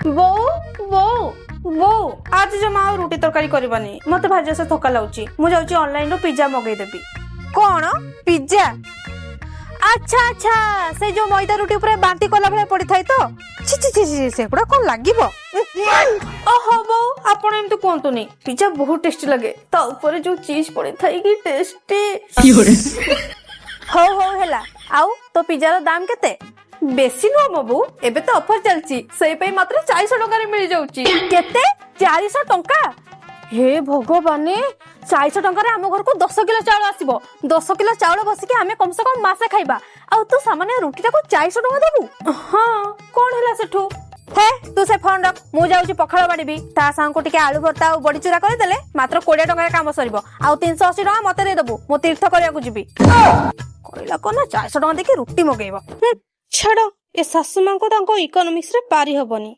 ବୋଉ ବୋଉ ବୋଉ आज जमा रुटी तरकारी करबानी मते भाजी से थका लाउची मु जाउची ऑनलाइन रो पिज्जा मगै देबी। कौन पिज्जा? अच्छा अच्छा से जो मैदा रुटी ऊपर बांती कला भले पड़ी थाई तो छि छि छि सेगुड़ा कौन लागिबो? ओहो बोऊ आपण एमती कोंतु नहीं पिज्जा बहुत टेस्टी लगे ता ऊपर जो चीज पड़ी थाई की टेस्टी हो हेला आउ तो पिज्जा रो दाम केते? बेसी नुह मो बो एबे तो ऑफर चलची सही पे मात्र 400 टका रे मिल जाउची। केते 400 टंका? हे भगवान 400 टका रे हम घर को 10 किलो चावल आसीबो 10 किलो चावल बसिके हमें कम से कम मासे खाइबा आ तू सामान्य रुटीटा को 400 टका देबू। हां कोन हैला सेठू हे तू से फोन रख मु जाउची पखाळ बाडीबी ता सांग को टिके आलू भरता और बडी चूरा कर देले मात्र 20 टका रे काम सरीबो आ 380 टका मते दे देबू मो तीर्थ करिया को जीबी कहला कोना 400 टका देके रुटी मगेइबो। छाड़ ए सासु मां को तांको इकोनॉमिक्स रे पारी हबनी।